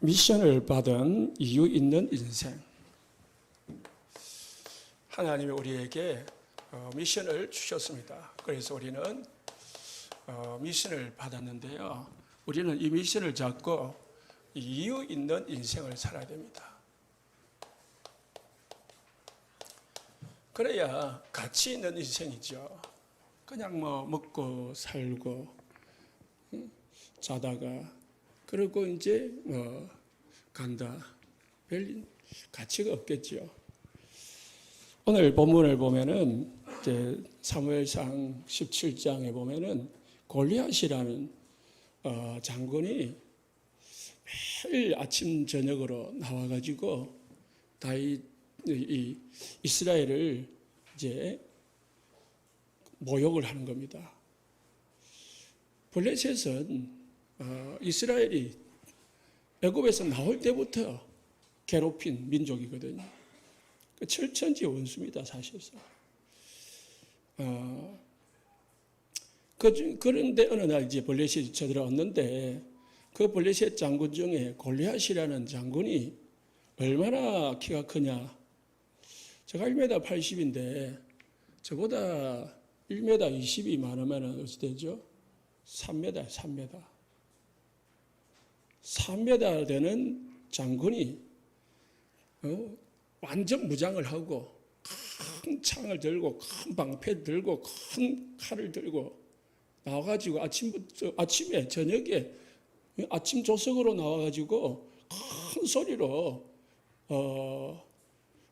미션을 받은 이유 있는 인생. 하나님이 우리에게 미션을 주셨습니다. 그래서 우리는 미션을 받았는데요. 우리는 이 미션을 잡고 이유 있는 인생을 살아야 됩니다. 그래야 가치 있는 인생이죠. 그냥 먹고 살고 자다가 그리고 이제 간다. 별 가치가 없겠죠. 오늘 본문을 보면은 이제 사무엘상 17장에 보면은 골리앗이라는 장군이 매일 아침 저녁으로 나와가지고 이 이스라엘을 이제 모욕을 하는 겁니다. 블레셋은 이스라엘이 애굽에서 나올 때부터 괴롭힌 민족이거든요. 철천지 원수입니다, 사실상. 그런데 어느 날 이제 블레셋이 쳐들어왔는데 그 블레셋 장군 중에 골리앗이라는 장군이 얼마나 키가 크냐. 제가 1m 80인데 저보다 1m 20이 많으면 어찌 되죠? 3m. 3m 되는 장군이 완전 무장을 하고 큰 창을 들고 큰 방패 들고 큰 칼을 들고 나와가지고 아침에 저녁에 아침 조석으로 나와가지고 큰 소리로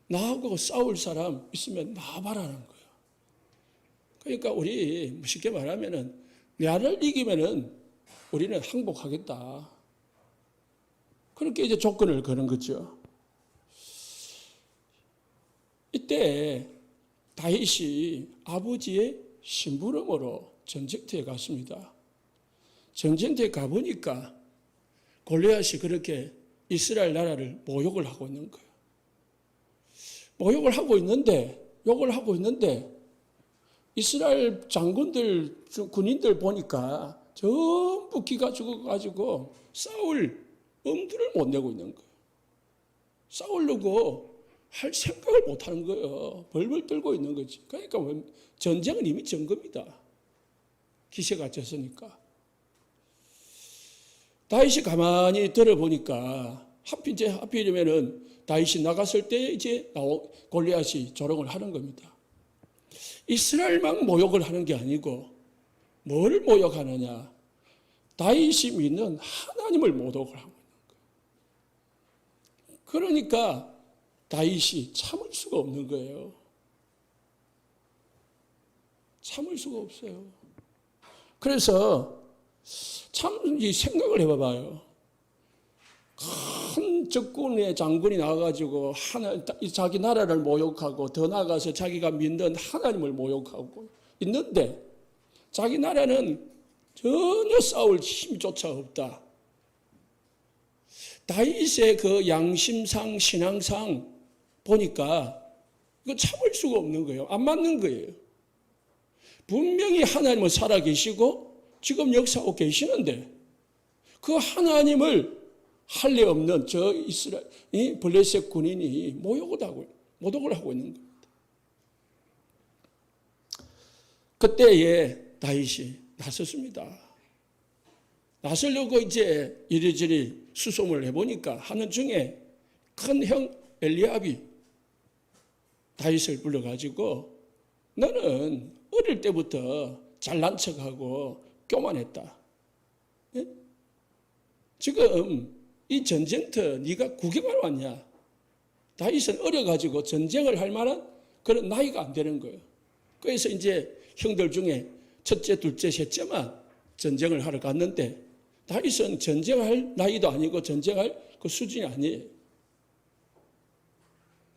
나하고 싸울 사람 있으면 나와봐라는 거예요. 그러니까 우리 쉽게 말하면은 나를 이기면은 우리는 항복하겠다. 그렇게 이제 조건을 거는 거죠. 이때 다윗이 아버지의 심부름으로 전쟁터에 갔습니다. 전쟁터에 가보니까 골리앗이 그렇게 이스라엘 나라를 모욕을 하고 있는 거예요. 모욕을 하고 있는데, 욕을 하고 있는데, 이스라엘 장군들, 군인들 보니까 전부 기가 죽어가지고 싸울 엄두를 못 내고 있는 거예요. 싸우려고 할 생각을 못 하는 거예요. 벌벌 떨고 있는 거지. 그러니까 전쟁은 이미 전 겁니다. 기세가 졌으니까. 다윗이 가만히 들어보니까 하필이면은 다윗이 나갔을 때 이제 골리앗이 조롱을 하는 겁니다. 이스라엘만 모욕을 하는 게 아니고 뭘 모욕하느냐? 다윗이 믿는 하나님을 모독을 하고 있는 거예요. 그러니까 다윗이 참을 수가 없는 거예요. 참을 수가 없어요. 그래서 참 생각을 해봐봐요. 큰 적군의 장군이 나와가지고 자기 나라를 모욕하고 더 나아가서 자기가 믿는 하나님을 모욕하고 있는데 자기 나라는 전혀 싸울 힘조차 없다. 다윗의 그 양심상 신앙상 보니까 이거 참을 수가 없는 거예요. 안 맞는 거예요. 분명히 하나님은 살아계시고 지금 역사하고 계시는데 그 하나님을 할례 없는 저 이스라엘 이 블레셋 군인이 모독을 하고 있는 겁니다. 그때에 다윗이 나섰습니다. 나서려고 이제 이리저리 수송을 해보니까 하는 중에 큰 형 엘리압이 다윗을 불러가지고 너는 어릴 때부터 잘난 척하고 교만했다. 예? 지금 이 전쟁터 네가 구경하러 왔냐? 다윗은 어려가지고 전쟁을 할 만한 그런 나이가 안 되는 거예요. 그래서 이제 형들 중에 첫째, 둘째, 셋째만 전쟁을 하러 갔는데 다윗은 전쟁할 나이도 아니고 전쟁할 그 수준이 아니에요.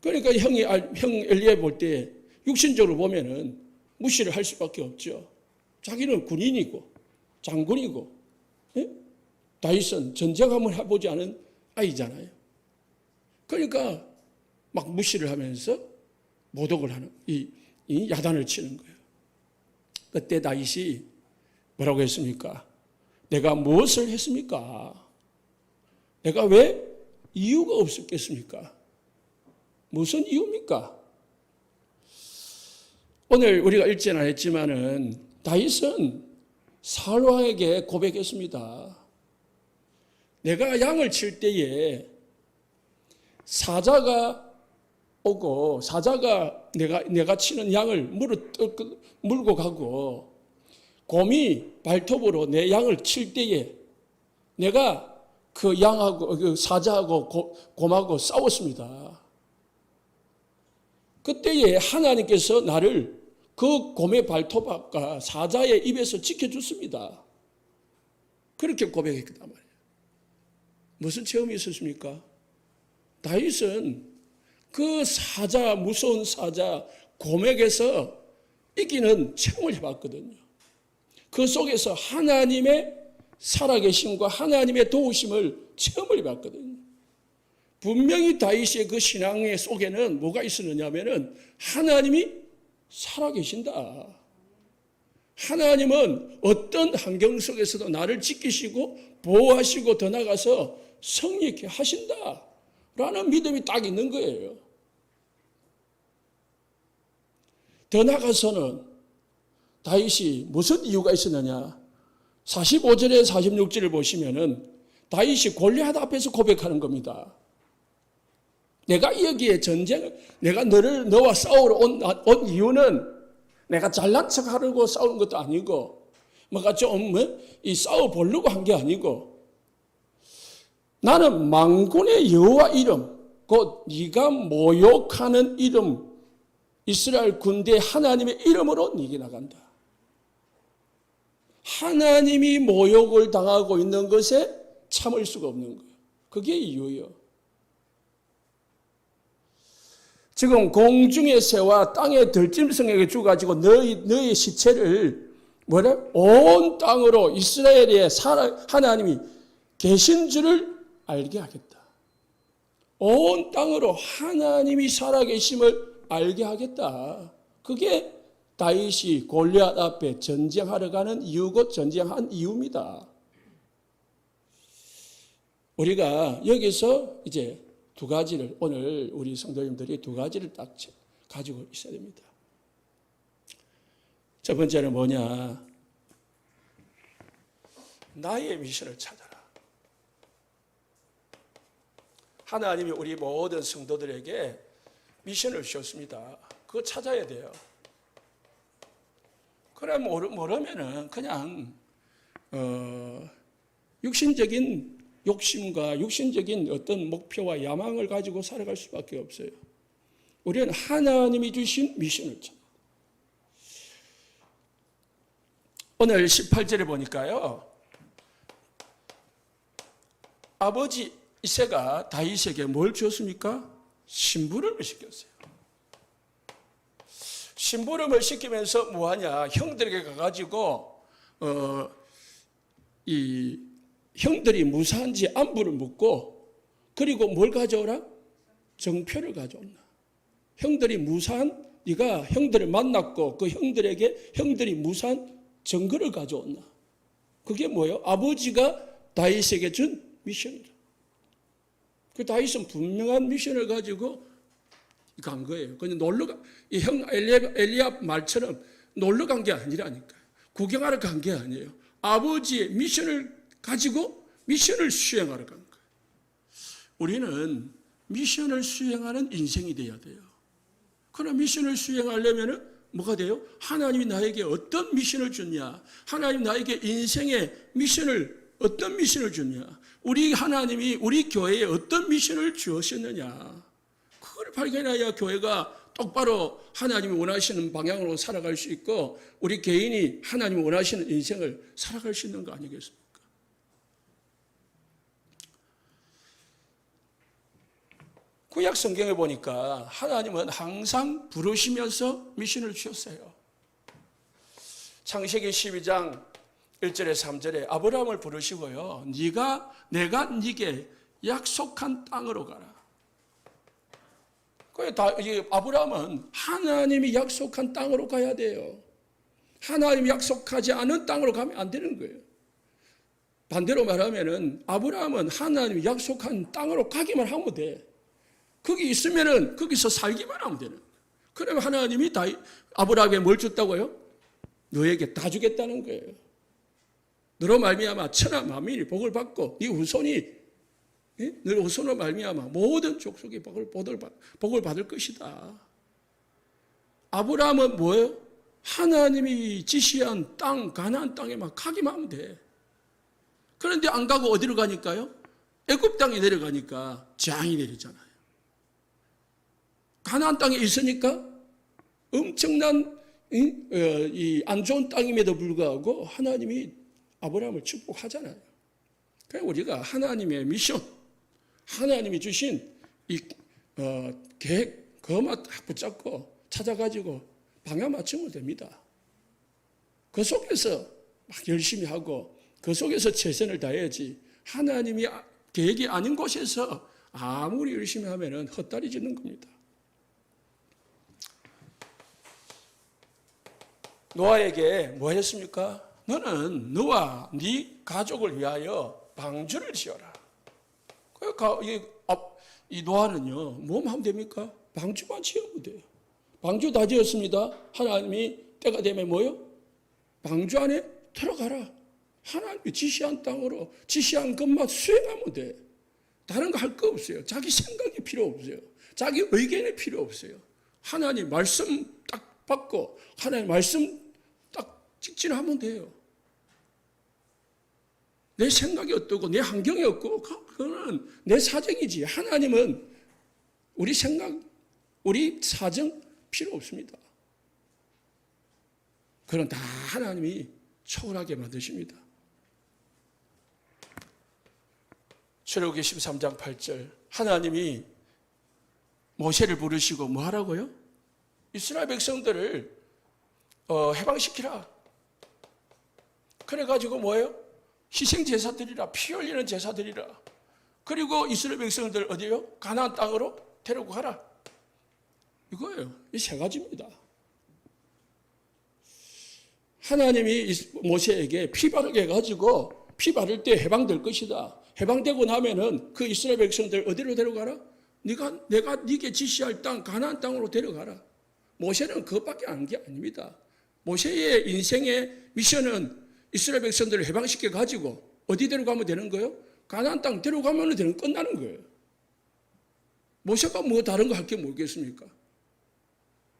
그러니까 형 엘리압 볼 때 육신적으로 보면은 무시를 할 수밖에 없죠. 자기는 군인이고 장군이고 예? 다윗은 전쟁 한번 해보지 않은 아이잖아요. 그러니까 막 무시를 하면서 모독을 하는 이 야단을 치는 거예요. 그때 다윗이 뭐라고 했습니까? 내가 무엇을 했습니까? 내가 왜 이유가 없었겠습니까? 무슨 이유입니까? 오늘 우리가 읽지는 않았지만은 다윗은 사울 왕에게 고백했습니다. 내가 양을 칠 때에 사자가 오고 사자가 내가 치는 양을 물고 가고 곰이 발톱으로 내 양을 칠 때에 내가 그 양하고 그 사자하고 곰하고 싸웠습니다. 그때에 하나님께서 나를 그 곰의 발톱과 사자의 입에서 지켜줬습니다. 그렇게 고백했단 말이에요. 무슨 체험이 있었습니까? 다윗은 그 사자, 무서운 사자, 곰에게서 이기는 체험을 해봤거든요. 그 속에서 하나님의 살아계심과 하나님의 도우심을 체험을 해봤거든요. 분명히 다윗의 그 신앙의 속에는 뭐가 있었느냐 하면은 하나님이 살아계신다. 하나님은 어떤 환경 속에서도 나를 지키시고 보호하시고 더 나아가서 성립케 하신다. 라는 믿음이 딱 있는 거예요. 더 나아가서는 다윗이 무슨 이유가 있었느냐. 45절에 46절을 보시면은 다윗이 골리앗 앞에서 고백하는 겁니다. 내가 여기에 내가 너와 싸우러 온 이유는 내가 잘난 척 하려고 싸우는 것도 아니고, 이 싸워 보려고 한 게 아니고, 나는 만군의 여호와 이름, 곧 네가 모욕하는 이름, 이스라엘 군대 하나님의 이름으로 네게 나간다. 하나님이 모욕을 당하고 있는 것에 참을 수가 없는 거예요. 그게 이유예요. 지금 공중의 새와 땅의 들짐승에게 주가지고 너의 시체를 온 땅으로 이스라엘의 하나님이 계신 줄을 알게 하겠다. 온 땅으로 하나님이 살아계심을 알게 하겠다. 그게 다윗이 골리앗 앞에 전쟁하러 가는 이유고 전쟁한 이유입니다. 우리가 여기서 이제 두 가지를, 오늘 우리 성도님들이 두 가지를 딱 가지고 있어야 됩니다. 첫 번째는 뭐냐? 나의 미션을 찾아라. 하나님이 우리 모든 성도들에게 미션을 주셨습니다. 그거 찾아야 돼요. 그래 모르면은 그냥 육신적인 욕심과 육신적인 어떤 목표와 야망을 가지고 살아갈 수밖에 없어요. 우리는 하나님이 주신 미션을 찾아. 오늘 18절에 보니까요, 아버지 이새가 다윗에게 뭘 주었습니까? 심부름을 시켰어요. 심부름을 시키면서 뭐하냐? 형들에게 가가지고 이 형들이 무사한지 안부를 묻고, 그리고 뭘 가져오라? 정표를 가져온다. 형들이 무사한, 네가 형들을 만났고 그 형들에게 형들이 무사한 증거를 가져온다. 그게 뭐예요? 아버지가 다윗에게 준 미션이다. 그 다윗은 분명한 미션을 가지고 간 거예요. 그냥 이 형 엘리압 말처럼 놀러 간 게 아니라니까요. 구경하러 간 게 아니에요. 아버지의 미션을 가지고 미션을 수행하러 간 거예요. 우리는 미션을 수행하는 인생이 돼야 돼요. 그럼 미션을 수행하려면 뭐가 돼요? 하나님이 나에게 어떤 미션을 줬냐? 하나님 나에게 인생의 미션을, 어떤 미션을 줬냐? 우리 하나님이 우리 교회에 어떤 미션을 주었느냐? 그걸 발견해야 교회가 똑바로 하나님이 원하시는 방향으로 살아갈 수 있고, 우리 개인이 하나님이 원하시는 인생을 살아갈 수 있는 거 아니겠습니까? 구약 성경에 보니까 하나님은 항상 부르시면서 미션을 주셨어요. 창세기 12장 1절에 3절에 아브라함을 부르시고요, 내가 네게 약속한 땅으로 가라. 아브라함은 하나님이 약속한 땅으로 가야 돼요. 하나님이 약속하지 않은 땅으로 가면 안 되는 거예요. 반대로 말하면은 아브라함은 하나님이 약속한 땅으로 가기만 하면 돼. 거기 있으면은 거기서 살기만 하면 되는 거예요. 그러면 하나님이 아브라함에게 뭘 줬다고요? 너에게 다 주겠다는 거예요. 너로 말미암아 천하 만민이 복을 받고 네 후손이 너 후손으로 말미암아 모든 족속이 복을 받을 것이다. 아브라함은 뭐예요? 하나님이 지시한 땅, 가나안 땅에만 가기만 하면 돼. 그런데 안 가고 어디로 가니까요? 애굽 땅에 내려가니까 재앙이 내리잖아요. 가나안 땅에 있으니까 엄청난 안 좋은 땅임에도 불구하고 하나님이 아브라함을 축복하잖아요. 그러니까 우리가 하나님의 미션, 하나님이 주신 이 계획 그것만 딱 붙잡고 찾아가지고 방향 맞추면 됩니다. 그 속에서 막 열심히 하고 그 속에서 최선을 다해야지 하나님이 계획이 아닌 곳에서 아무리 열심히 하면은 헛다리 짓는 겁니다. 노아에게 뭐 했습니까? 너는 너와 네 가족을 위하여 방주를 지어라. 그러니까 이 노아는요, 뭐만 하면 됩니까? 방주만 지으면 돼요. 방주 다 지었습니다. 하나님이 때가 되면 뭐요? 방주 안에 들어가라. 하나님이 지시한 땅으로 지시한 것만 수행하면 돼. 다른 거 할 거 없어요. 자기 생각이 필요 없어요. 자기 의견이 필요 없어요. 하나님 말씀 딱 받고 하나님 말씀 딱 직진하면 돼요. 내 생각이 어떻고 내 환경이 없고 그거는 내 사정이지. 하나님은 우리 생각, 우리 사정 필요 없습니다. 그건 다 하나님이 초월하게 만드십니다. 출애굽기 13장 8절 하나님이 모세를 부르시고 뭐 하라고요? 이스라엘 백성들을 해방시키라. 그래가지고 뭐예요? 희생제사 드리라. 피 흘리는 제사 드리라. 그리고 이스라엘 백성들 어디요? 가나안 땅으로 데리고 가라. 이거예요. 이 세 가지입니다. 하나님이 모세에게 피 바르게 해가지고 피 바를 때 해방될 것이다. 해방되고 나면은 그 이스라엘 백성들 어디로 데려가라? 내가 네게 지시할 땅 가나안 땅으로 데려가라. 모세는 그것밖에 안 게 아닙니다. 모세의 인생의 미션은 이스라엘 백성들을 해방시켜 가지고 어디 데려가면 되는 거예요? 가나안 땅 데려가면 끝나는 거예요. 모세가 뭐 다른 거 할 게 뭐겠습니까?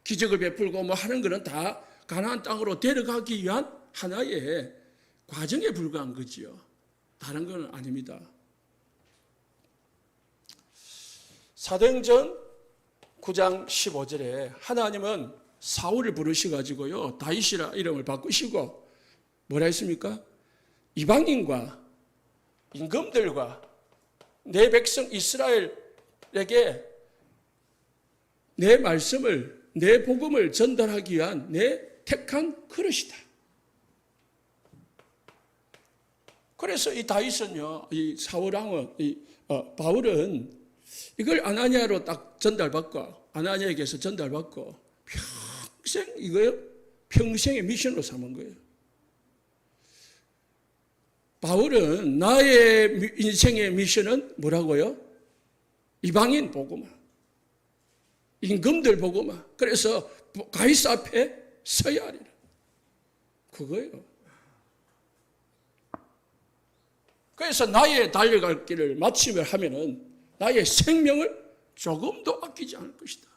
기적을 베풀고 뭐 하는 거는 다 가나안 땅으로 데려가기 위한 하나의 과정에 불과한 거지요. 다른 건 아닙니다. 사도행전 9장 15절에 하나님은 사울을 부르셔가지고요 다윗이라 이름을 바꾸시고 뭐라 했습니까? 이방인과 임금들과 내 백성 이스라엘에게 내 말씀을 내 복음을 전달하기 위한 내 택한 그릇이다. 그래서 이 다윗은요, 이 사울왕은, 바울은 이걸 아나니아로 딱 전달받고, 아나니아에게서 전달받고, 평생 이거요? 평생의 미션으로 삼은 거예요. 바울은 나의 인생의 미션은 뭐라고요? 이방인 보고만, 임금들 보고만. 그래서 가이사 앞에 서야 하리라. 그거예요. 그래서 나의 달려갈 길을 마침을 하면은 나의 생명을 조금도 아끼지 않을 것이다.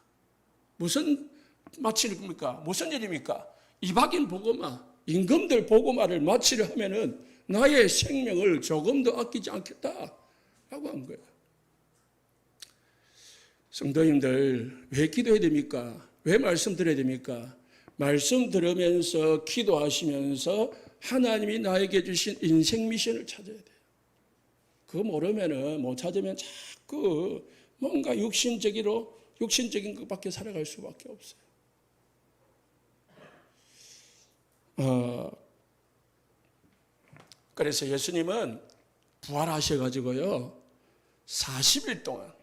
무슨 마치를 겁니까? 무슨 일입니까? 이방인 보고마, 임금들 보고마를 마치를 하면은 나의 생명을 조금도 아끼지 않겠다라고 한 거예요. 성도님들, 왜 기도해야 됩니까? 왜 말씀 들어야 됩니까? 말씀 들으면서 기도하시면서 하나님이 나에게 주신 인생 미션을 찾아야 돼요. 그거 모르면은 못 찾으면 자꾸 뭔가 육신적인 것밖에 살아갈 수밖에 없어요. 그래서 예수님은 부활하셔가지고요 40일 동안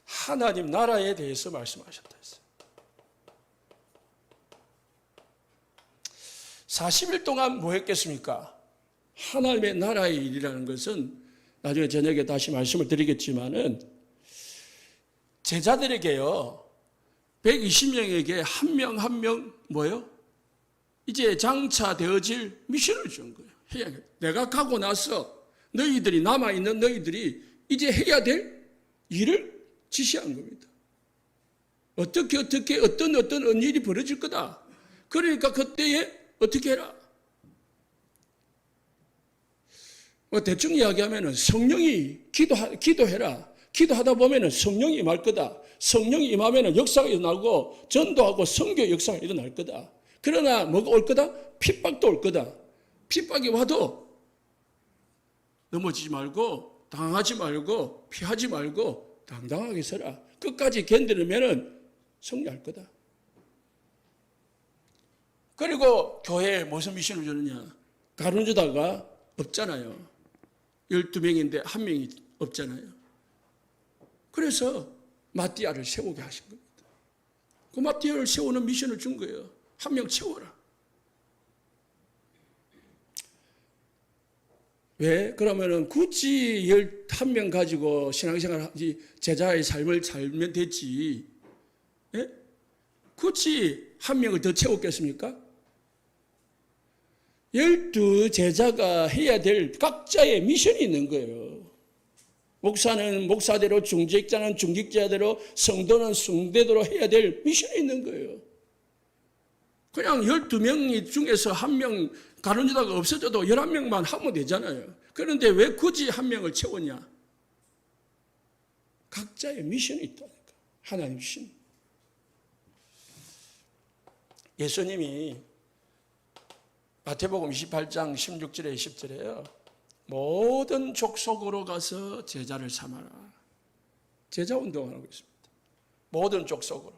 하나님 나라에 대해서 말씀하셨다 했어요. 40일 동안 뭐 했겠습니까? 하나님의 나라의 일이라는 것은 나중에 저녁에 다시 말씀을 드리겠지만은 제자들에게요, 120명에게 한 명 한 명 뭐요? 이제 장차 되어질 미션을 준 거예요. 해야 돼. 내가 가고 나서 너희들이 남아있는 너희들이 이제 해야 될 일을 지시한 겁니다. 어떤 일이 벌어질 거다. 그러니까 그때에 어떻게 해라. 뭐 대충 이야기하면은 성령이 기도해라. 기도하다 보면은 성령이 임할 거다. 성령이 임하면은 역사가 일어나고 전도하고 선교 역사가 일어날 거다. 그러나 뭐가 올 거다? 핍박도 올 거다. 핍박이 와도 넘어지지 말고 당하지 말고 피하지 말고 당당하게 서라. 끝까지 견디면은 승리할 거다. 그리고 교회에 무슨 미션을 주느냐? 가룟유다가 없잖아요. 12명인데 한 명이 없잖아요. 그래서 마띠아를 세우게 하신 겁니다. 그 마띠아를 세우는 미션을 준 거예요. 한 명 채워라. 왜? 그러면은 굳이 11명 가지고 신앙생활, 제자의 삶을 살면 되지. 예? 굳이 한 명을 더 채웠겠습니까? 12 제자가 해야 될 각자의 미션이 있는 거예요. 목사는 목사대로, 중직자는 중직자대로, 성도는 성대대로 해야 될 미션이 있는 거예요. 그냥 12명 중에서 한 명 가룟유다가 없어져도 11명만 하면 되잖아요. 그런데 왜 굳이 한 명을 채웠냐? 각자의 미션이 있다니까. 하나님 미션. 예수님이 마태복음 28장 16절에 20절에요. 모든 족속으로 가서 제자를 삼아라. 제자 운동을 하고 있습니다. 모든 족속으로.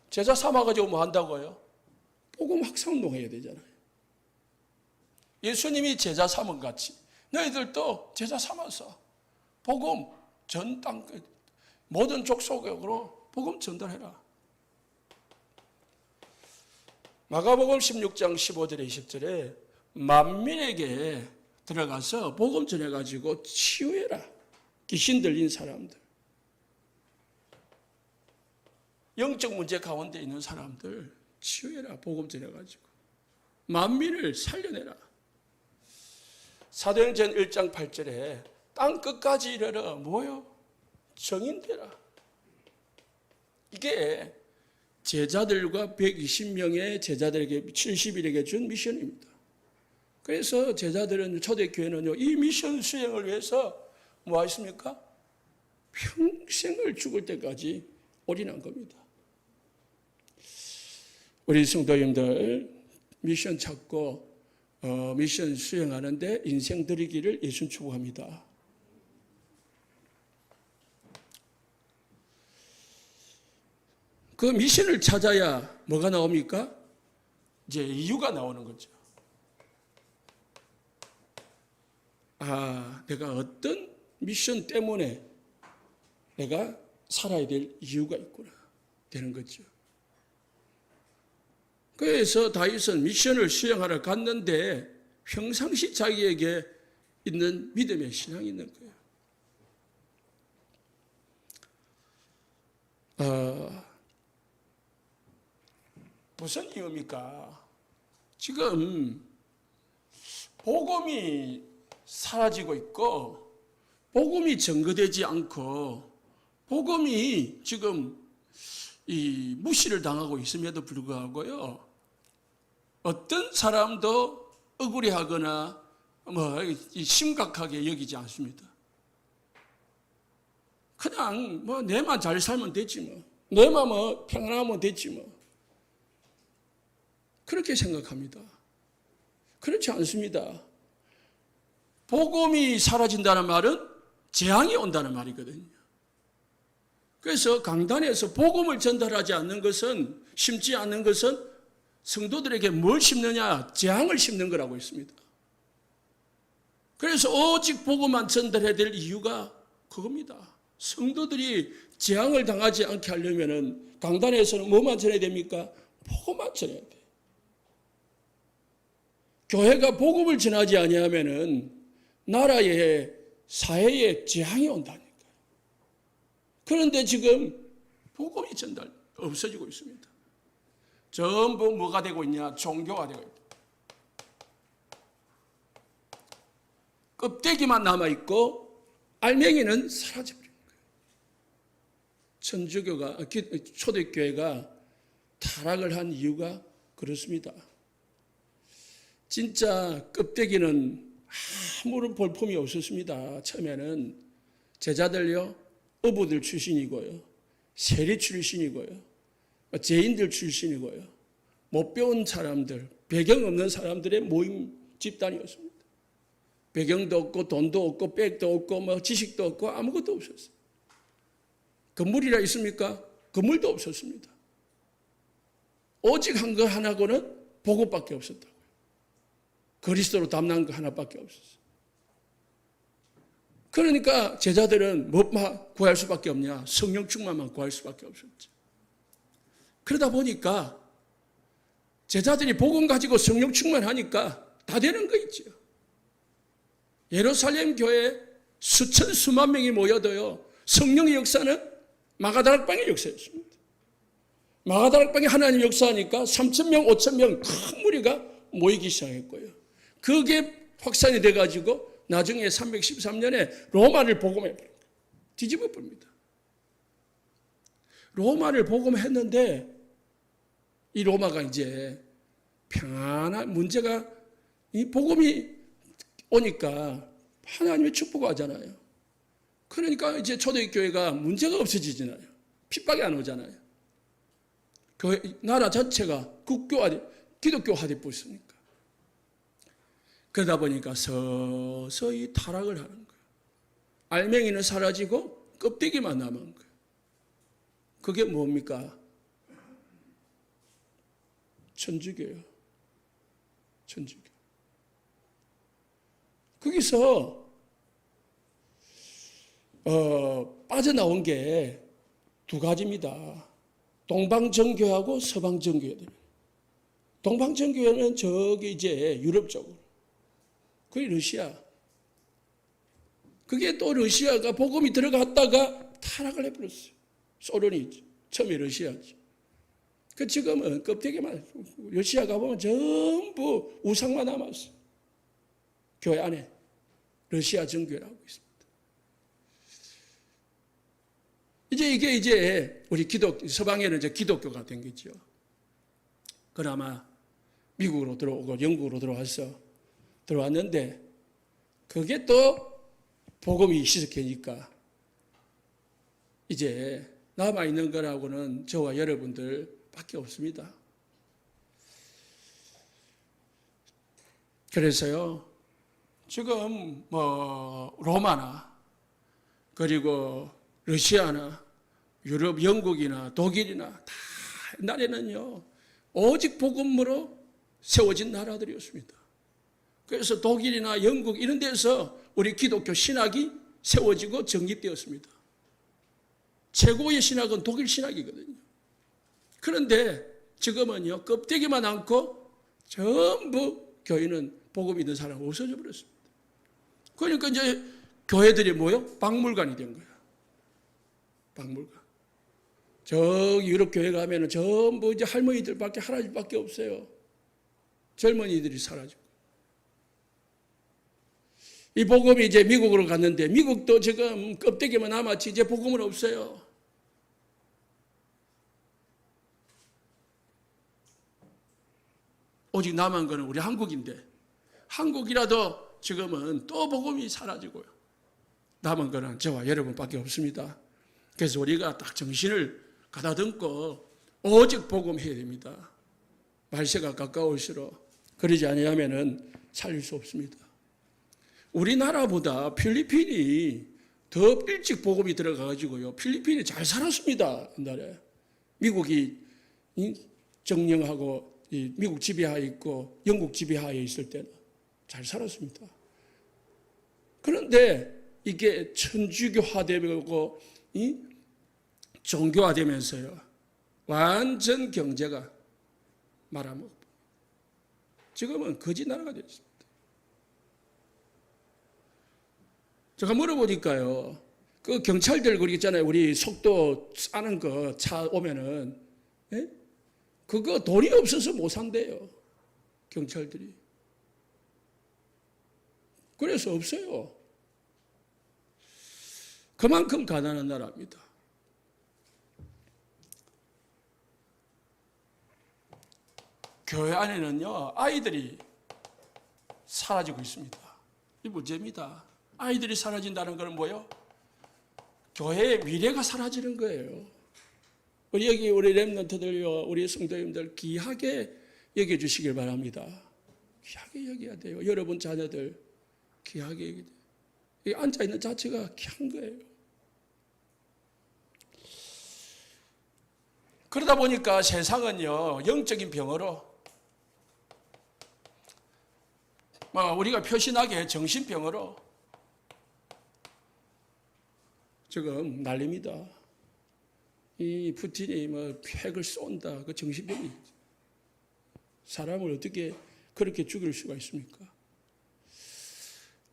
제자 삼아가지고 뭐 한다고요? 복음 확산 운동해야 되잖아요. 예수님이 제자 삼은 같이 너희들도 제자 삼아서 복음 전 땅 모든 족속으로 복음 전달해라. 마가복음 16장 15절에 20절에 만민에게 들어가서 복음 전해가지고 치유해라. 귀신 들린 사람들, 영적 문제 가운데 있는 사람들 치유해라. 복음 전해가지고 만민을 살려내라. 사도행전 1장 8절에 땅 끝까지 이르러 뭐요? 정인되라. 이게 제자들과 120명의 제자들에게 70일에게 준 미션입니다. 그래서 제자들은 초대교회는요, 이 미션 수행을 위해서 뭐 하십니까? 평생을 죽을 때까지 올인한 겁니다. 우리 성도님들 미션 찾고 미션 수행하는데 인생 드리기를 예수님 축복합니다. 그 미션을 찾아야 뭐가 나옵니까? 이제 이유가 나오는 거죠. 아, 내가 어떤 미션 때문에 내가 살아야 될 이유가 있구나 되는 거죠. 그래서 다윗은 미션을 수행하러 갔는데 평상시 자기에게 있는 믿음의 신앙이 있는 거예요. 무슨 이유입니까? 지금 복음이 사라지고 있고 복음이 전거되지 않고 복음이 지금 이 무시를 당하고 있음에도 불구하고요, 어떤 사람도 억울해하거나 뭐 심각하게 여기지 않습니다. 그냥 뭐 내만 잘 살면 되지 뭐, 내만 뭐 평안하면 되지 뭐, 그렇게 생각합니다. 그렇지 않습니다. 복음이 사라진다는 말은 재앙이 온다는 말이거든요. 그래서 강단에서 복음을 전달하지 않는 것은, 심지 않는 것은 성도들에게 뭘 심느냐? 재앙을 심는 거라고 했습니다. 그래서 오직 복음만 전달해야 될 이유가 그겁니다. 성도들이 재앙을 당하지 않게 하려면 강단에서는 뭐만 전해야 됩니까? 복음만 전해야 돼요. 교회가 복음을 전하지 아니하면은 나라의 사회에 재앙이 온다니까요. 그런데 지금 복음이 전달 없어지고 있습니다. 전부 뭐가 되고 있냐? 종교가 되고 있다. 껍데기만 남아있고 알맹이는 사라져버린 거예요. 천주교가, 초대교회가 타락을 한 이유가 그렇습니다. 진짜 껍데기는 아무런 볼품이 없었습니다. 처음에는 제자들요, 어부들 출신이고요, 세리 출신이고요, 죄인들 출신이고요, 못 배운 사람들, 배경 없는 사람들의 모임 집단이었습니다. 배경도 없고 돈도 없고 백도 없고 뭐 지식도 없고 아무것도 없었어요. 건물이라 있습니까? 건물도 없었습니다. 오직 한 거 하나고는 복음밖에 없었다고요. 그리스도로 담는 거 하나밖에 없었어요. 그러니까 제자들은 뭐만 구할 수밖에 없냐? 성령 충만만 구할 수밖에 없었죠. 그러다 보니까 제자들이 복음 가지고 성령 충만하니까 다 되는 거 있죠. 예루살렘 교회에 수천 수만 명이 모여도요, 성령의 역사는 마가다락방의 역사였습니다. 마가다락방에 하나님 역사하니까 3,000명, 5,000명 큰 무리가 모이기 시작했고요. 그게 확산이 돼가지고 나중에 313년에 로마를 복음해버린 거예요. 뒤집어 봅니다. 로마를 복음했는데 이 로마가 이제 평안한 문제가 이 복음이 오니까 하나님의 축복하잖아요. 그러니까 이제 초대교회가 문제가 없어지잖아요. 핍박이 안 오잖아요. 교회, 나라 자체가 국교화돼, 기독교화돼 버렸으니까. 그러다 보니까 서서히 타락을 하는 거예요. 알맹이는 사라지고 껍데기만 남은 거예요. 그게 뭡니까? 천주교예요. 천주교. 거기서 빠져나온 게 두 가지입니다. 동방정교하고 서방정교회입니다. 동방정교회는 저기 이제 유럽 쪽으로. 그게 러시아. 그게 또 러시아가 복음이 들어갔다가 타락을 해버렸어요. 소련이 처음에 러시아지. 그 지금은 껍데기만, 러시아 가보면 전부 우상만 남았어요. 교회 안에 러시아 정교회라고 있습니다. 이게 이제 우리 서방에는 이제 기독교가 된 거죠. 그나마 미국으로 들어오고 영국으로 들어왔는데 그게 또 복음이 시작하니까 이제 남아있는 거라고는 저와 여러분들 밖에 없습니다. 그래서요, 지금 뭐 로마나 그리고 러시아나 유럽, 영국이나 독일이나 다 옛날에는요, 오직 복음으로 세워진 나라들이었습니다. 그래서 독일이나 영국 이런 데서 우리 기독교 신학이 세워지고 정립되었습니다. 최고의 신학은 독일 신학이거든요. 그런데 지금은요, 껍데기만 않고 전부 교회는 복음 있는 사람 없어져 버렸습니다. 그러니까 이제 교회들이 뭐요? 박물관이 된 거야. 박물관. 저기 유럽 교회 가면은 전부 이제 할머니들밖에 할아버지밖에 없어요. 젊은이들이 사라지고. 이 복음이 이제 미국으로 갔는데 미국도 지금 껍데기만 남았지 이제 복음은 없어요. 오직 남은 거는 우리 한국인데 한국이라도 지금은 또 복음이 사라지고요. 남은 거는 저와 여러분밖에 없습니다. 그래서 우리가 딱 정신을 가다듬고 오직 복음해야 됩니다. 말세가 가까울수록 그러지 아니하면은 살릴 수 없습니다. 우리나라보다 필리핀이 더 일찍 복음이 들어가가지고요. 필리핀이 잘 살았습니다. 옛날에. 미국이 정령하고 미국 지배하에 있고 영국 지배하에 있을 때는 잘 살았습니다. 그런데 이게 천주교화되고 종교화되면서요. 완전 경제가 말아먹고 지금은 거지 나라가 되어 있습니다. 제가 물어보니까요. 그 경찰들 그러잖아요 우리 속도 싸는 거 차 오면은 예? 그거 돈이 없어서 못 산대요. 경찰들이. 그래서 없어요. 그만큼 가난한 나라입니다. 교회 안에는요 아이들이 사라지고 있습니다. 이 문제입니다. 아이들이 사라진다는 것은 뭐예요? 교회의 미래가 사라지는 거예요. 여기 우리 렘넌트들요, 우리 성도님들 귀하게 여겨주시길 바랍니다. 귀하게 여겨야 돼요. 여러분 자녀들 귀하게 여겨야 돼요. 여기 앉아있는 자체가 귀한 거예요. 그러다 보니까 세상은요, 영적인 병으로 우리가 표신하게 정신병으로 지금 난립니다. 이 푸틴이 핵을 쏜다. 그 정신병이 사람을 어떻게 그렇게 죽일 수가 있습니까?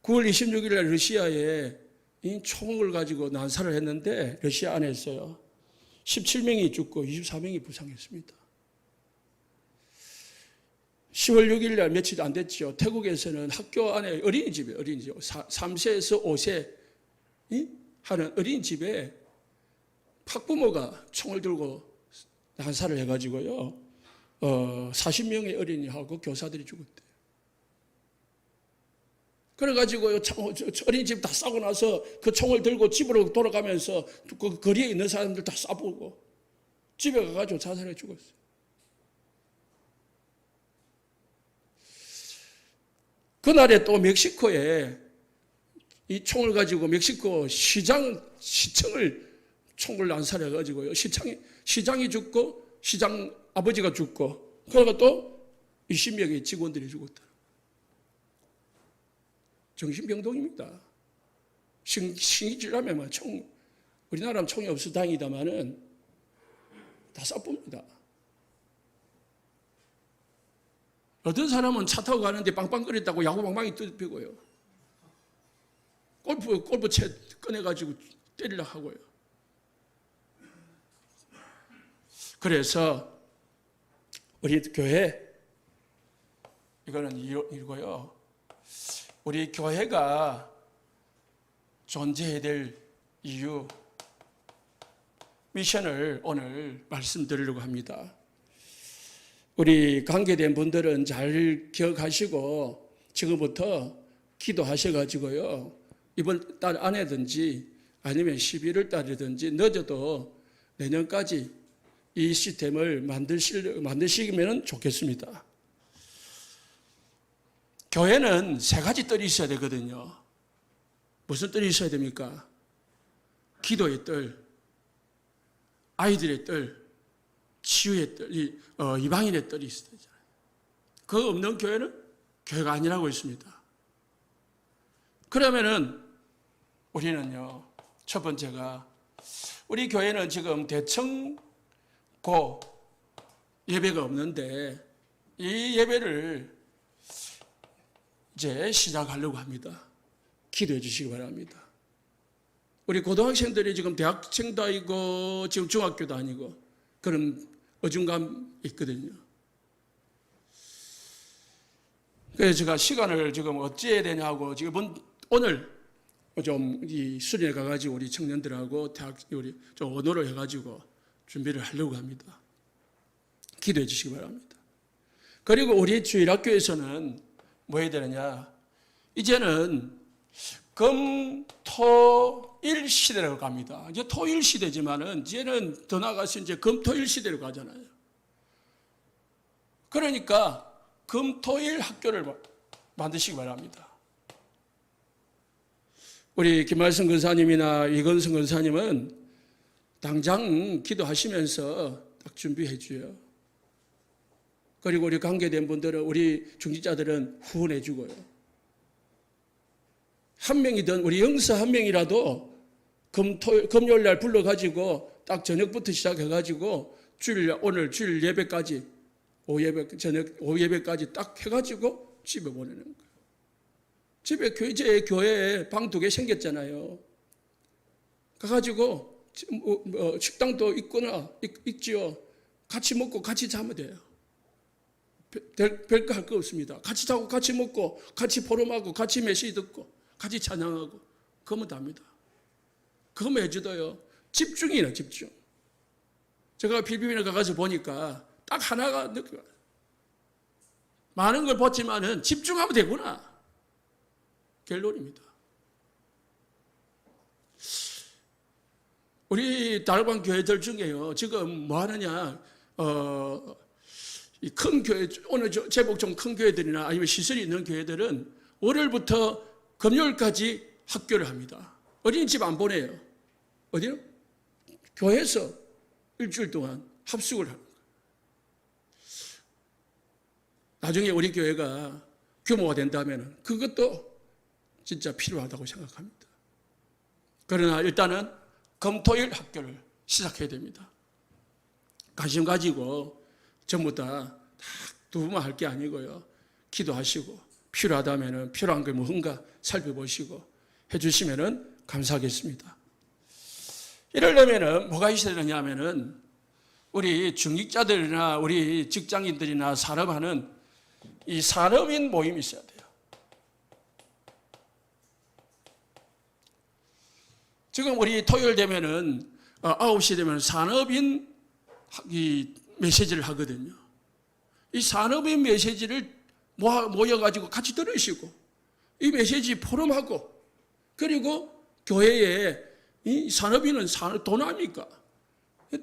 9월 26일 날 러시아에 이 총을 가지고 난사를 했는데 러시아 안에서요 17명이 죽고 24명이 부상했습니다. 10월 6일 날 며칠 안 됐죠. 태국에서는 학교 안에 어린이집에 3세에서 5세 하는 어린이집에 학부모가 총을 들고 난사를 해가지고요 40명의 어린이하고 교사들이 죽었대요. 그래가지고요 어린이집 다 싸고 나서 그 총을 들고 집으로 돌아가면서 그 거리에 있는 사람들 다 쏴보고 집에 가가지고 자살해 죽었어요. 그날에 또 멕시코에 이 총을 가지고 멕시코 시청을 총을 난사해가지고요. 시장이 죽고, 시장 아버지가 죽고, 그러니까 또 20명의 직원들이 죽었다. 정신병동입니다. 신기질하면 우리나라는 총이 없어 다행이다마는 다 쏴봅니다. 어떤 사람은 차 타고 가는데 빵빵거렸다고 야구방망이 뜯어피고요. 골프채 꺼내가지고 때리려고 하고요. 그래서 우리 교회 이거는 이거요. 우리 교회가 존재해야 될 이유 미션을 오늘 말씀드리려고 합니다. 우리 관계된 분들은 잘 기억하시고 지금부터 기도하셔가지고요. 이번 달 안에든지 아니면 11월 달이든지 늦어도 내년까지 이 시스템을 만드시면 좋겠습니다. 교회는 세 가지 뜰이 있어야 되거든요. 무슨 뜰이 있어야 됩니까? 기도의 뜰, 아이들의 뜰, 치유의 뜰, 이방인의 뜰이 있어야 되잖아요. 그거 없는 교회는 교회가 아니라고 했습니다. 그러면은 우리는요, 첫 번째가 우리 교회는 지금 대청고 예배가 없는데 이 예배를 이제 시작하려고 합니다. 기도해 주시기 바랍니다. 우리 고등학생들이 지금 대학생도 아니고 지금 중학교도 아니고 그런 어중감 있거든요. 그래서 제가 시간을 지금 어찌해야 되냐고 지금 오늘 좀 이 수련회 가가지고 우리 청년들하고 대학 우리 좀 언어를 해가지고 준비를 하려고 합니다. 기도해 주시기 바랍니다. 그리고 우리 주일학교에서는 뭐 해야 되느냐? 이제는 금, 토, 일 시대로 갑니다. 이제 토일 시대지만은 이제는 더 나가서 이제 금, 토, 일 시대로 가잖아요. 그러니까 금, 토, 일 학교를 만드시기 바랍니다. 우리 김말성 권사님이나 이건성 권사님은 당장 기도하시면서 딱 준비해 줘요. 그리고 우리 관계된 분들은 우리 중직자들은 후원해 주고요. 한 명이든 우리 영사 한 명이라도 금요일 날 불러가지고 딱 저녁부터 시작해가지고 오늘 주일 예배까지 오후 예배까지 딱 해가지고 집에 보내는 거예요. 집에 제 교회에 방 2개 생겼잖아요. 가가지고 식당도 있지요. 같이 먹고 같이 자면 돼요. 별거 할 거 없습니다. 같이 자고 같이 먹고 같이 포럼하고 같이 메시지 듣고 같이 찬양하고 그러면 답니다. 그거면 해주도요. 집중이네, 집중. 제가 필리핀에 가서 보니까 딱 하나가 느껴요. 많은 걸 봤지만은 집중하면 되구나. 결론입니다. 우리 다락방 교회들 중에요. 지금 뭐 하느냐, 이 큰 교회, 오늘 제법 좀 큰 교회들이나 아니면 시설이 있는 교회들은 월요일부터 금요일까지 학교를 합니다. 어린이집 안 보내요. 어디요? 교회에서 일주일 동안 합숙을 하는 거예요. 나중에 우리 교회가 규모가 된다면 그것도 진짜 필요하다고 생각합니다. 그러나 일단은 금토일 학교를 시작해야 됩니다. 관심 가지고 전부 다 두부만 할 게 아니고요. 기도하시고 필요하다면 필요한 게 뭔가 살펴보시고 해주시면 감사하겠습니다. 이러려면 뭐가 있어야 되느냐면은 우리 중직자들이나 우리 직장인들이나 산업하는 이 산업인 모임이 있어야 돼요. 지금 우리 토요일 되면은 9시 되면 산업인 이 메시지를 하거든요. 이 산업인 메시지를 모여가지고 같이 들으시고 이 메시지 포럼하고 그리고 교회에 이 산업인은 돈 아닙니까?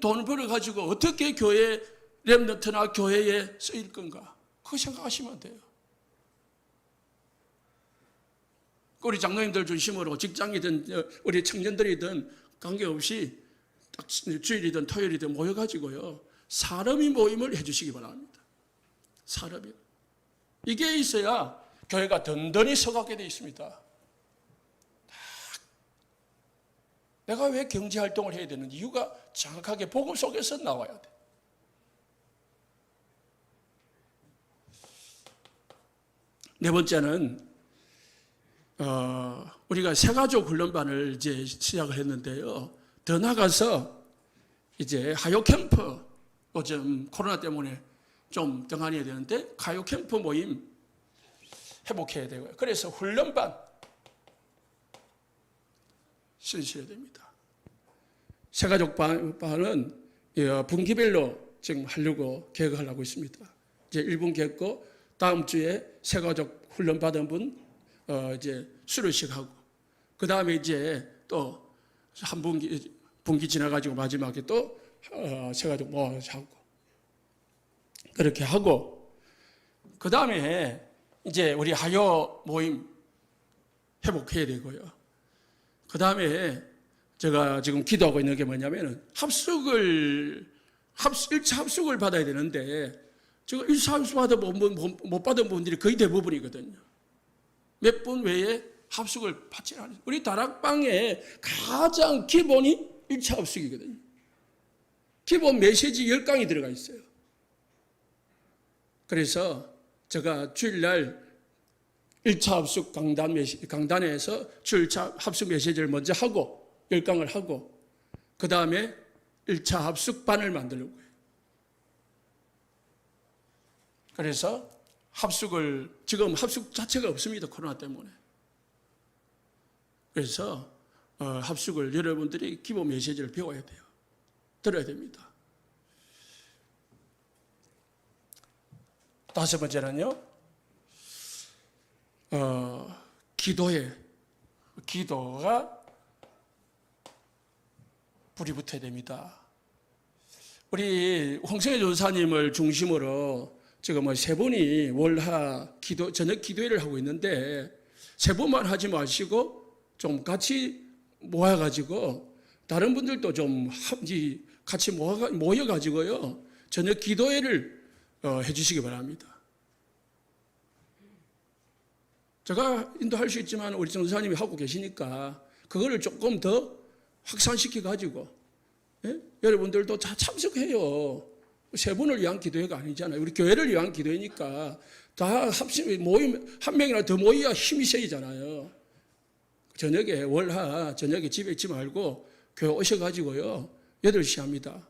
돈을 벌어가지고 어떻게 교회 렘넌트나 교회에 쓰일 건가? 그거 생각하시면 돼요. 우리 장로님들 중심으로 직장이든 우리 청년들이든 관계없이 딱 주일이든 토요일이든 모여가지고요. 산업인 모임을 해주시기 바랍니다. 산업인. 이게 있어야 교회가 든든히 서가게 되어 있습니다. 내가 왜 경제활동을 해야 되는 이유가 정확하게 복음 속에서 나와야 돼. 네 번째는 우리가 새가족 훈련반을 이제 시작을 했는데요. 더 나가서 이제 하요 캠프 요즘 코로나 때문에 좀 등한해야 되는데 하요 캠프 모임 회복해야 되고요. 그래서 훈련반 신셔야 됩니다. 새가족반은 분기별로 지금 하려고 계획을 하고 있습니다. 이제 1분기 했고 다음 주에 새가족 훈련 받은 분 이제 수료식 하고 그 다음에 이제 또 한 분기 지나가지고 마지막에 또 새가족 모아서 하고 그렇게 하고 그 다음에 이제 우리 하요 모임 회복해야 되고요. 그 다음에 제가 지금 기도하고 있는 게 뭐냐면은 1차 합숙을 받아야 되는데 지금 1차 합숙 못 받은 분들이 거의 대부분이거든요. 몇 분 외에 합숙을 받지 않아요. 우리 다락방의 가장 기본이 1차 합숙이거든요. 기본 메시지 10강이 들어가 있어요. 그래서 제가 주일날 1차 합숙 강단에서 주일 합숙 메시지를 먼저 하고 10강을 하고 그 다음에 1차 합숙반을 만들려고요. 그래서 지금 합숙 자체가 없습니다. 코로나 때문에. 그래서 합숙을 여러분들이 기본 메시지를 배워야 돼요. 들어야 됩니다. 다섯 번째는요. 기도가 불이 붙어야 됩니다. 우리 홍성애 전사님을 중심으로 지금 3분이 월하 저녁 기도회를 하고 있는데 3분만 하지 마시고 좀 같이 모여가지고 다른 분들도 좀 같이 모여가지고요 저녁 기도회를 해주시기 바랍니다. 제가 인도할 수 있지만 우리 전사님이 하고 계시니까 그거를 조금 더 확산시켜 가지고 여러분들도 다 참석해요. 세 분을 위한 기도회가 아니잖아요. 우리 교회를 위한 기도회니까 다 합심 모임 한 명이나 더 모여야 힘이 세이잖아요. 저녁에 월하 저녁에 집에 있지 말고 교회 오셔가지고요 8시 합니다.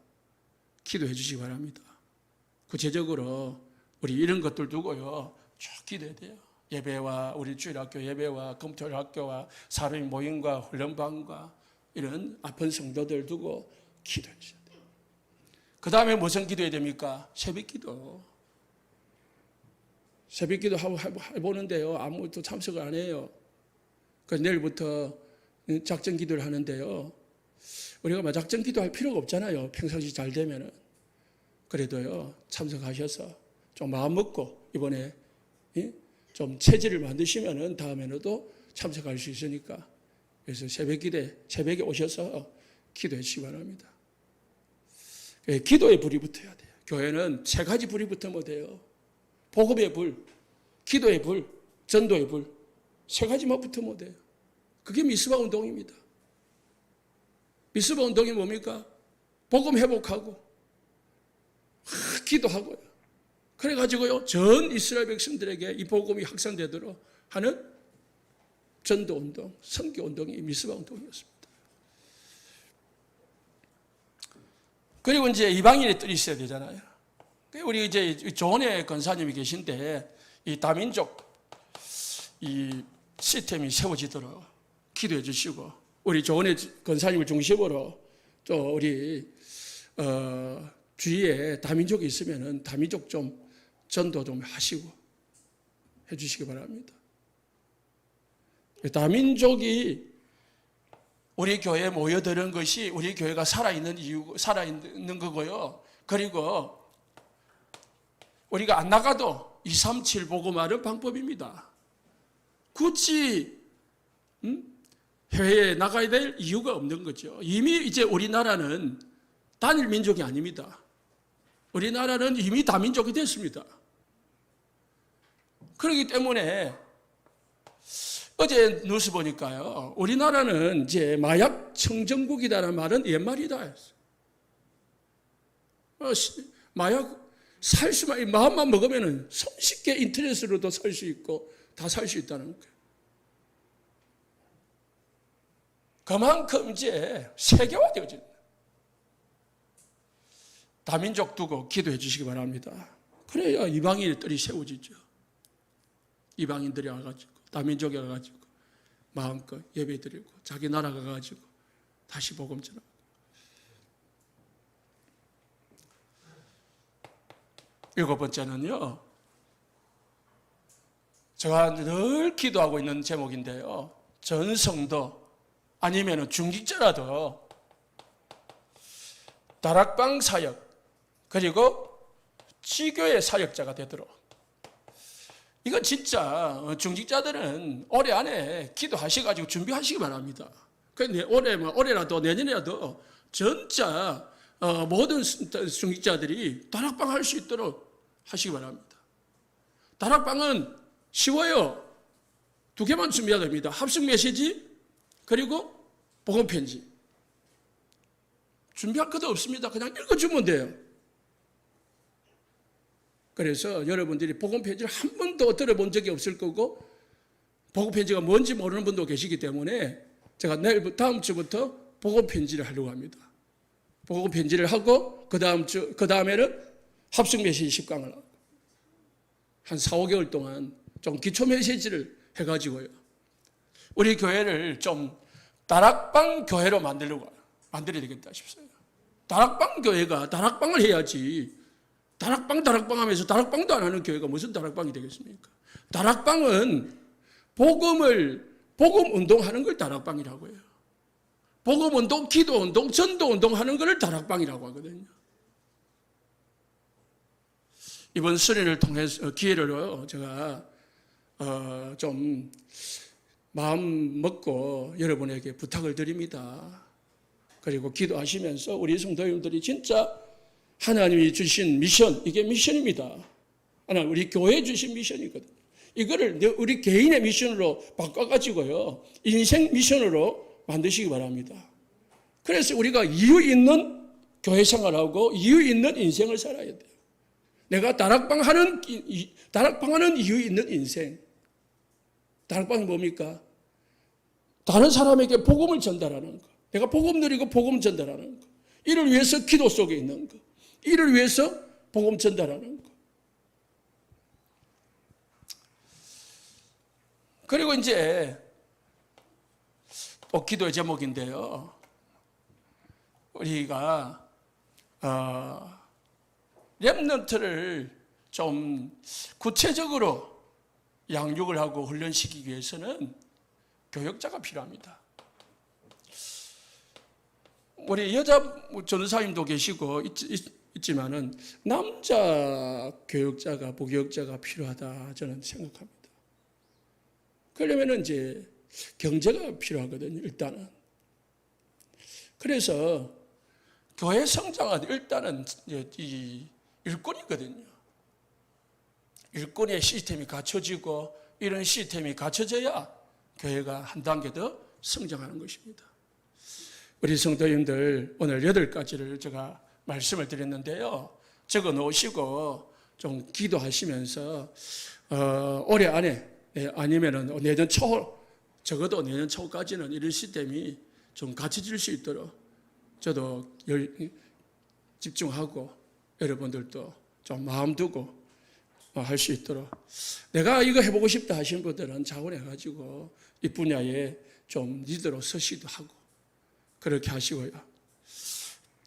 기도해 주시기 바랍니다. 구체적으로 우리 이런 것들 두고요 쭉 기도해야 돼요. 예배와 우리 주일학교 예배와 금토일 학교와 사람의 모임과 훈련반과 이런 아픈 성도들 두고 기도해 주셔야 돼요. 그 다음에 무슨 기도해야 됩니까? 새벽기도. 새벽기도 해보는데요 아무것도 참석을 안 해요. 그래서 내일부터 작전 기도를 하는데요 우리가 작전 기도할 필요가 없잖아요. 평상시 잘 되면은. 그래도요 참석하셔서 좀 마음 먹고 이번에 좀 체질을 만드시면은 다음에도 참석할 수 있으니까. 그래서 새벽에 오셔서 기도해 주시기 바랍니다. 기도의 불이 붙어야 돼요. 교회는 3가지 불이 붙으면 돼요. 복음의 불, 기도의 불, 전도의 불. 3가지만 붙으면 돼요. 그게 미스바 운동입니다. 미스바 운동이 뭡니까? 복음 회복하고 기도하고요. 그래가지고요 전 이스라엘 백성들에게 이 복음이 확산되도록 하는 전도운동, 선교운동이 미스바 운동이었습니다. 그리고 이제 이방인의 뜰이 있어야 되잖아요. 우리 이제 조은혜 권사님이 계신데 이 다민족 이 시스템이 세워지도록 기도해 주시고 우리 조은혜 권사님을 중심으로 또 우리 주위에 다민족이 있으면은 다민족 좀 전도 좀 하시고 해 주시기 바랍니다. 다민족이 우리 교회에 모여드는 것이 우리 교회가 살아있는 거고요. 그리고 우리가 안 나가도 237 복음하는 방법입니다. 굳이 해외에 나가야 될 이유가 없는 거죠. 이미 이제 우리나라는 단일 민족이 아닙니다. 우리나라는 이미 다민족이 됐습니다. 그렇기 때문에 어제 뉴스 보니까요. 우리나라는 이제 마약 청정국이다라는 말은 옛말이다. 마약 살 수만 마음만 먹으면 손쉽게 인터넷으로도 살 수 있고 다 살 수 있다는 거예요. 그만큼 이제 세계화되어진 다민족 두고 기도해 주시기 바랍니다. 그래야 이방인의 뜰이 세워지죠. 이방인들이 와가지고 다민족이 와가지고 마음껏 예배드리고 자기 나라 가가지고 다시 복음 전하고. 일곱 번째는요. 제가 늘 기도하고 있는 제목인데요. 전성도 아니면 중직자라도 다락방 사역 그리고 지교의 사역자가 되도록. 이건 진짜 중직자들은 올해 안에 기도하셔가지고 준비하시기 바랍니다. 올해라도 내년에라도 진짜 모든 중직자들이 다락방 할 수 있도록 하시기 바랍니다. 다락방은 쉬워요. 2개만 준비해야 됩니다. 합숙 메시지 그리고 복음 편지. 준비할 것도 없습니다. 그냥 읽어주면 돼요. 그래서 여러분들이 복음 편지를 한 번도 들어본 적이 없을 거고 복음 편지가 뭔지 모르는 분도 계시기 때문에 제가 다음 주부터 복음 편지를 하려고 합니다. 복음 편지를 하고 그 다음에는 합숙 메시지 10강을 하고 한 4, 5개월 동안 좀 기초 메시지를 해가지고요. 우리 교회를 좀 다락방 교회로 만들어야 되겠다 싶어요. 다락방 교회가 다락방을 해야지. 다락방 하면서 다락방도 안 하는 교회가 무슨 다락방이 되겠습니까? 다락방은 복음 운동하는 걸 다락방이라고 해요. 복음 운동, 기도 운동, 전도 운동 하는 걸 다락방이라고 하거든요. 이번 수련을 통해서 기회를 제가 좀 마음 먹고 여러분에게 부탁을 드립니다. 그리고 기도하시면서 우리 성도님들이 진짜 하나님이 주신 미션, 이게 미션입니다. 하나님 우리 교회 주신 미션이거든요. 이거를 우리 개인의 미션으로 바꿔가지고요. 인생 미션으로 만드시기 바랍니다. 그래서 우리가 이유 있는 교회 생활하고 이유 있는 인생을 살아야 돼요. 내가 다락방하는 이유 있는 인생. 다락방이 뭡니까? 다른 사람에게 복음을 전달하는 거. 내가 복음 누리고 복음 전달하는 거. 이를 위해서 기도 속에 있는 거. 이를 위해서 복음 전달하는 거. 그리고 이제 또 기도의 제목인데요. 우리가 렘넌트를 좀 구체적으로 양육을 하고 훈련시키기 위해서는 교역자가 필요합니다. 우리 여자 전도사님도 계시고 있지만은 남자 교역자가 부교역자가 필요하다 저는 생각합니다. 그러면은 이제 경제가 필요하거든요. 일단은. 그래서 교회 성장은 일단은 이 일꾼이거든요. 일꾼의 시스템이 갖춰지고 이런 시스템이 갖춰져야 교회가 한 단계 더 성장하는 것입니다. 우리 성도님들 오늘 8가지를 제가 말씀을 드렸는데요. 적어 놓으시고 좀 기도하시면서 올해 안에 아니면은 내년 초 적어도 내년 초까지는 이런 시스템이 좀 갖춰질 수 있도록 저도 집중하고 여러분들도 좀 마음 두고 할 수 있도록 내가 이거 해보고 싶다 하시는 분들은 자원해가지고 이 분야에 좀 리더로 서시기도 하고 그렇게 하시고요.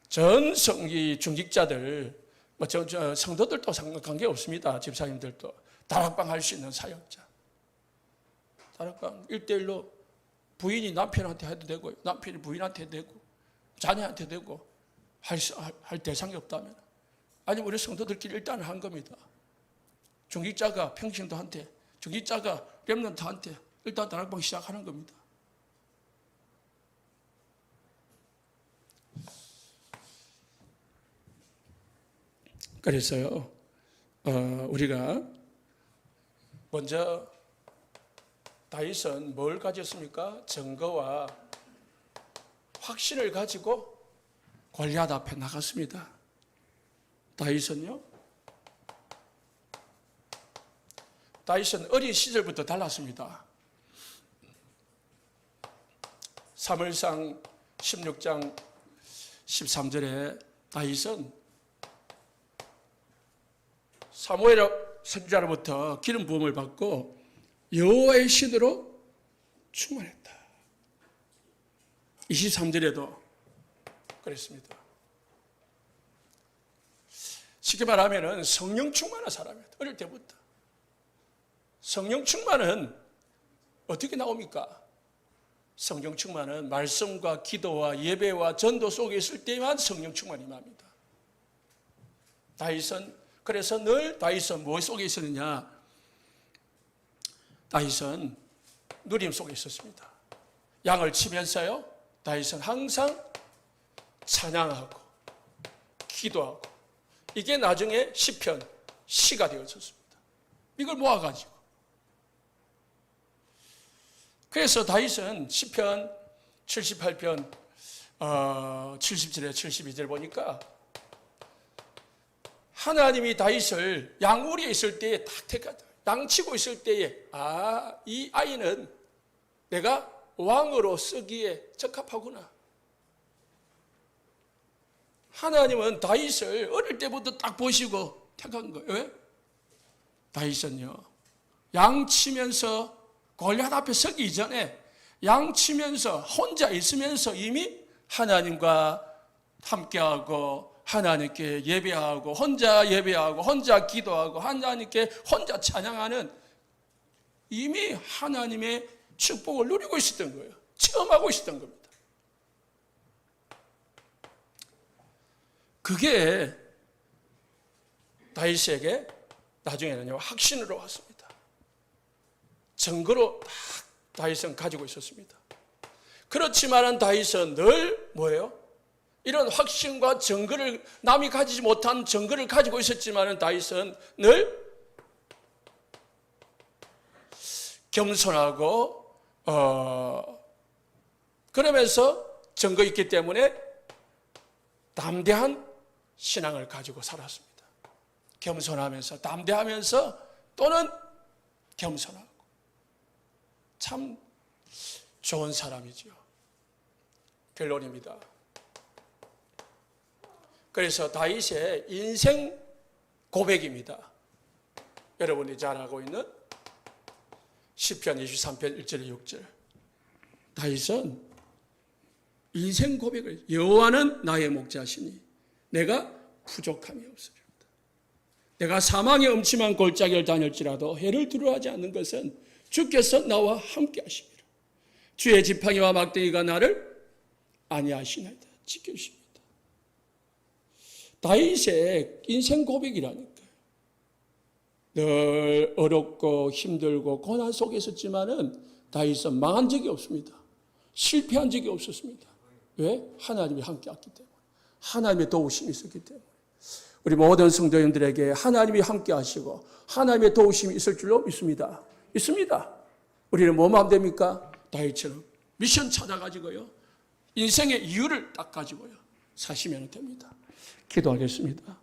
전 중직자들 성도들도 관계 없습니다. 집사님들도 다락방 할 수 있는 사역자. 다락방 1대1로 부인이 남편한테 해도 되고요. 남편이 부인한테 해도 되고 자녀한테 되고 할 대상이 없다면 아니면 우리 성도들끼리 일단 한 겁니다. 중직자가 평신도한테 중직자가 렘넌트한테 일단 다락방 시작하는 겁니다. 그래서요 우리가 먼저 다윗은 뭘 가졌습니까? 증거와 확신을 가지고 골리앗 앞에 나갔습니다. 다윗은 어린 시절부터 달랐습니다. 사무엘상 16장 13절에 다윗은 사무엘 선지자로부터 기름 부음을 받고 여호와의 신으로 충만했다. 23절에도 그랬습니다. 쉽게 말하면 성령 충만한 사람이었다. 어릴 때부터. 성령 충만은 어떻게 나옵니까? 성령 충만은 말씀과 기도와 예배와 전도 속에 있을 때만 성령 충만이 납니다. 그래서 늘 다윗은 무엇 속에 있었느냐? 다윗은 누림 속에 있었습니다. 양을 치면서요. 다윗은 항상 찬양하고 기도하고 이게 나중에 시편 시가 되었습니다. 이걸 모아가지고 그래서 다윗은 시편 78편 70절에 72절 보니까 하나님이 다윗을 양우리에 있을 때에 딱 택하다. 양치고 있을 때에 이 아이는 내가 왕으로 쓰기에 적합하구나. 하나님은 다윗을 어릴 때부터 딱 보시고 택한 거예요. 왜? 다윗은요 양치면서 골리앗 앞에 서기 이전에 양치면서 혼자 있으면서 이미 하나님과 함께하고 하나님께 예배하고 혼자 기도하고 하나님께 혼자 찬양하는 이미 하나님의 축복을 누리고 있었던 거예요. 체험하고 있었던 겁니다. 그게 다윗에게 나중에는요 확신으로 왔습니다. 증거로 딱 다윗은 가지고 있었습니다. 그렇지만은 다윗은 늘 뭐예요? 이런 확신과 증거를 남이 가지지 못한 증거를 가지고 있었지만은 다윗은 늘 겸손하고 그러면서 증거 있기 때문에 담대한 신앙을 가지고 살았습니다. 겸손하면서 담대하면서 또는 겸손하고 참 좋은 사람이죠. 결론입니다. 그래서 다윗의 인생 고백입니다. 여러분이 잘 알고 있는 시편 23편 1절 6절. 다윗은 인생 고백을 여호와는 나의 목자시니 내가 부족함이 없으리로다. 내가 사망의 음침한 골짜기를 다닐지라도 해를 두려워하지 않는 것은 주께서 나와 함께 하심이라. 주의 지팡이와 막대기가 나를 안위하시나이다. 지켜주십니다. 다윗의 인생 고백이라니까요. 늘 어렵고 힘들고 고난 속에 있었지만은 다윗은 망한 적이 없습니다. 실패한 적이 없었습니다. 왜? 하나님이 함께했기 때문에. 하나님의 도우심이 있었기 때문에. 우리 모든 성도님들에게 하나님이 함께 하시고 하나님의 도우심이 있을 줄로 믿습니다. 있습니다. 우리는 뭐만 하면 됩니까? 다윗처럼 미션 찾아가지고요. 인생의 이유를 딱 가지고요. 사시면 됩니다. 기도하겠습니다.